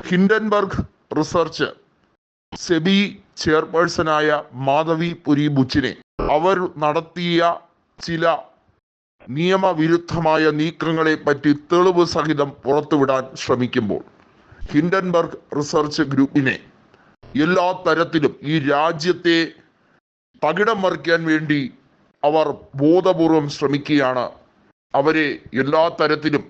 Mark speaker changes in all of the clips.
Speaker 1: Hindenburg research SEBI ചെയർപേഴ്സണായ Madhavi Puri ബുച്ചിനെ അവർ നടത്തിയ ചില നിയമവിരുദ്ധമായ നീക്കങ്ങളെ പറ്റി തെളിവ് സഹിതം പുറത്തുവിടാൻ ശ്രമിക്കുമ്പോൾ ഹിൻഡൻബർഗ് റിസർച്ച് ഗ്രൂപ്പിനെ എല്ലാ തരത്തിലും ഈ രാജ്യത്തെ തകിടം മറിക്കാൻ വേണ്ടി അവർ ബോധപൂർവം ശ്രമിക്കുകയാണ്. അവരെ എല്ലാ തരത്തിലും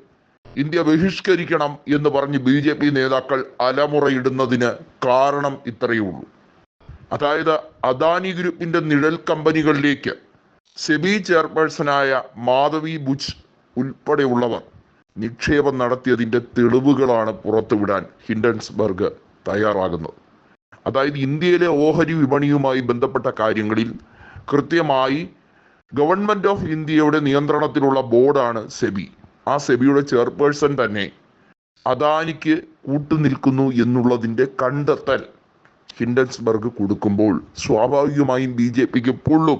Speaker 1: ഇന്ത്യ ബഹിഷ്കരിക്കണം എന്ന് പറഞ്ഞ് BJP നേതാക്കൾ അലമുറയിടുന്നതിന് കാരണം ഇത്രയേ ഉള്ളൂ. അതായത് അദാനി ഗ്രൂപ്പിന്റെ നിഴൽ കമ്പനികളിലേക്ക് സെബി ചെയർപേഴ്സണായ മാധവി ബുച്ച് ഉൾപ്പെടെയുള്ളവർ നിക്ഷേപം നടത്തിയതിന്റെ തെളിവുകളാണ് പുറത്തുവിടാൻ ഹിൻഡൻബർഗ് തയ്യാറാകുന്നത്. അതായത് ഇന്ത്യയിലെ ഓഹരി വിപണിയുമായി ബന്ധപ്പെട്ട കാര്യങ്ങളിൽ കൃത്യമായി ഗവൺമെന്റ് ഓഫ് ഇന്ത്യയുടെ നിയന്ത്രണത്തിലുള്ള ബോർഡാണ് സെബി. ആ സെബിയുടെ ചെയർപേഴ്സൺ തന്നെ അദാനിക്ക് കൂട്ടുനിൽക്കുന്നു എന്നുള്ളതിന്റെ കണ്ടെത്തൽ ഹിൻഡൻബർഗ് കൊടുക്കുമ്പോൾ സ്വാഭാവികമായും BJPക്ക് പൊള്ളും.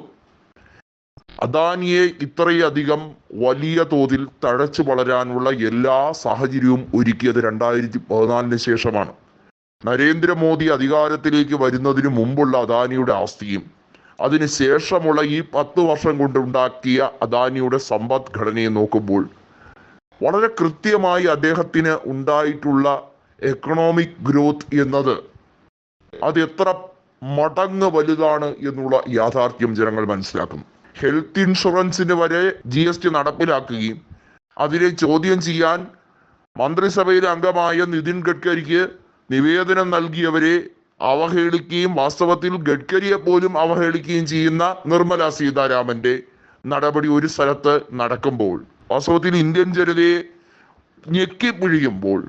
Speaker 1: അദാനിയെ ഇത്രയധികം വലിയ തോതിൽ തഴച്ചു വളരാനുള്ള എല്ലാ സാഹചര്യവും ഒരുക്കിയത് 2014 ശേഷമാണ്. നരേന്ദ്രമോദി അധികാരത്തിലേക്ക് വരുന്നതിന് മുമ്പുള്ള അദാനിയുടെ ആസ്തിയും അതിനുശേഷമുള്ള ഈ 10 വർഷം കൊണ്ടുണ്ടാക്കിയ അദാനിയുടെ സമ്പദ്ഘടനയെ നോക്കുമ്പോൾ വളരെ കൃത്യമായി അദ്ദേഹത്തിന് ഉണ്ടായിട്ടുള്ള എക്കണോമിക് ഗ്രോത്ത് എന്നത് അത് എത്ര മടങ്ങ് വലുതാണ് എന്നുള്ള യാഥാർത്ഥ്യം ജനങ്ങൾ മനസ്സിലാക്കുന്നു. ഹെൽത്ത് ഇൻഷുറൻസിന് വരെ GST നടപ്പിലാക്കുകയും അതിനെ ചോദ്യം ചെയ്യാൻ മന്ത്രിസഭയിലെ അംഗമായ നിതിൻ ഗഡ്കരിക്ക് നിവേദനം നൽകിയവരെ അവഹേളിക്കുകയും വാസ്തവത്തിൽ ഗഡ്കരിയെ പോലും അവഹേളിക്കുകയും ചെയ്യുന്ന നിർമ്മല സീതാരാമന്റെ നടപടി ഒരു സ്ഥലത്ത് നടക്കുമ്പോൾ വാസ്തവത്തിൽ ഇന്ത്യൻ ജനതയെ ഞെക്കിപ്പിഴിയുമ്പോൾ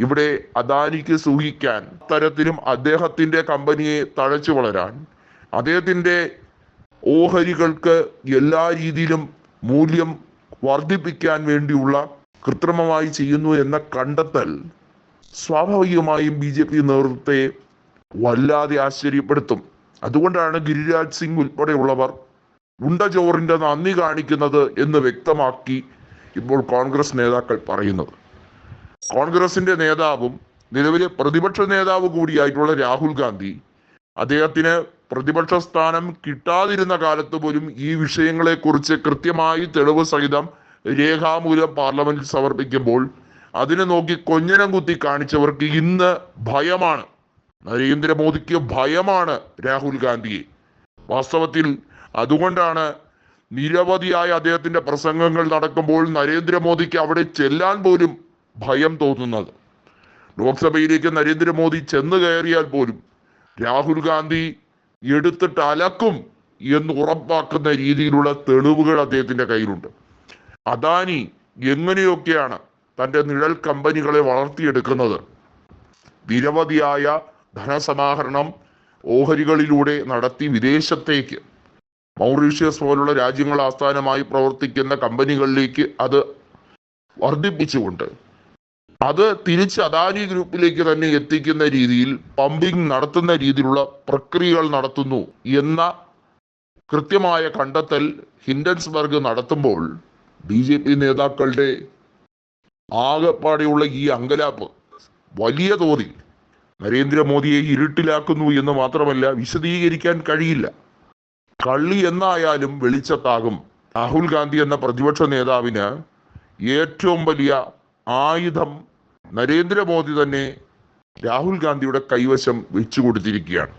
Speaker 1: ഇവിടെ അദാനിക്ക് സൂഹിക്കാൻ തരത്തിലും അദ്ദേഹത്തിന്റെ കമ്പനിയെ തഴച്ചു വളരാൻ അദ്ദേഹത്തിന്റെ ഓഹരികൾക്ക് എല്ലാ രീതിയിലും മൂല്യം വർദ്ധിപ്പിക്കാൻ വേണ്ടിയുള്ള കൃത്രിമമായി ചെയ്യുന്നു എന്ന കണ്ടെത്തൽ സ്വാഭാവികമായും BJP നേതൃത്വത്തെ വല്ലാതെ ആശ്ചര്യപ്പെടുത്തും. അതുകൊണ്ടാണ് ഗിരിരാജ് സിംഗ് ഉൾപ്പെടെയുള്ളവർ ഉണ്ടചോറിന്റെ നന്ദി കാണിക്കുന്നത് എന്ന് വ്യക്തമാക്കി ഇപ്പോൾ കോൺഗ്രസ് നേതാക്കൾ പറയുന്നത്. കോൺഗ്രസിന്റെ നേതാവും നിലവിലെ പ്രതിപക്ഷ നേതാവ് കൂടിയായിട്ടുള്ള രാഹുൽ ഗാന്ധി അദ്ദേഹത്തിന് പ്രതിപക്ഷ സ്ഥാനം കിട്ടാതിരുന്ന കാലത്ത് പോലും ഈ വിഷയങ്ങളെ കുറിച്ച് കൃത്യമായി തെളിവ് സഹിതം രേഖാമൂലം പാർലമെന്റിൽ സമർപ്പിക്കുമ്പോൾ അതിനെ നോക്കി കൊഞ്ഞനം കുത്തി കാണിച്ചവർക്ക് ഇന്ന് ഭയമാണ്. നരേന്ദ്രമോദിക്ക് ഭയമാണ് രാഹുൽ ഗാന്ധിയെ. വാസ്തവത്തിൽ അതുകൊണ്ടാണ് നിരവധിയായ അദ്ദേഹത്തിന്റെ പ്രസംഗങ്ങൾ നടക്കുമ്പോൾ നരേന്ദ്രമോദിക്ക് അവിടെ ചെല്ലാൻ പോലും ഭയം തോന്നുന്നത്. ലോക്സഭയിലേക്ക് നരേന്ദ്രമോദി ചെന്ന് കയറിയാൽ പോലും രാഹുൽ ഗാന്ധി എടുത്തിട്ട് അലക്കും എന്ന് ഉറപ്പാക്കുന്ന രീതിയിലുള്ള തെളിവുകൾ അദ്ദേഹത്തിന്റെ കയ്യിലുണ്ട്. അദാനി എങ്ങനെയൊക്കെയാണ് തന്റെ നിഴൽ കമ്പനികളെ വളർത്തിയെടുക്കുന്നത്? നിരവധിയായ ധനസമാഹരണം ഓഹരികളിലൂടെ നടത്തി വിദേശത്തേക്ക് മൗറീഷ്യസ് പോലുള്ള രാജ്യങ്ങൾ ആസ്ഥാനമായി പ്രവർത്തിക്കുന്ന കമ്പനികളിലേക്ക് അത് വർദ്ധിപ്പിച്ചുകൊണ്ട് അത് തിരിച്ച് അദാനി ഗ്രൂപ്പിലേക്ക് തന്നെ എത്തിക്കുന്ന രീതിയിൽ പമ്പിംഗ് നടത്തുന്ന രീതിയിലുള്ള പ്രക്രിയകൾ നടത്തുന്നു എന്ന കൃത്യമായ കണ്ടെത്തൽ ഹിൻഡൻബർഗ് നടത്തുമ്പോൾ BJP നേതാക്കളുടെ ആകെപ്പാടെയുള്ള ഈ അങ്കലാപ്പ് വലിയ തോതിൽ നരേന്ദ്രമോദിയെ ഇരുട്ടിലാക്കുന്നു എന്ന് മാത്രമല്ല വിശദീകരിക്കാൻ കഴിയില്ല. കള്ളി എന്നായാലും വെളിച്ചത്താകും. രാഹുൽ ഗാന്ധി എന്ന പ്രതിപക്ഷ നേതാവിന് ഏറ്റവും വലിയ ആയുധം നരേന്ദ്രമോദി തന്നെ രാഹുൽ ഗാന്ധിയുടെ കൈവശം വെച്ചു കൊടുത്തിരിക്കുകയാണ്.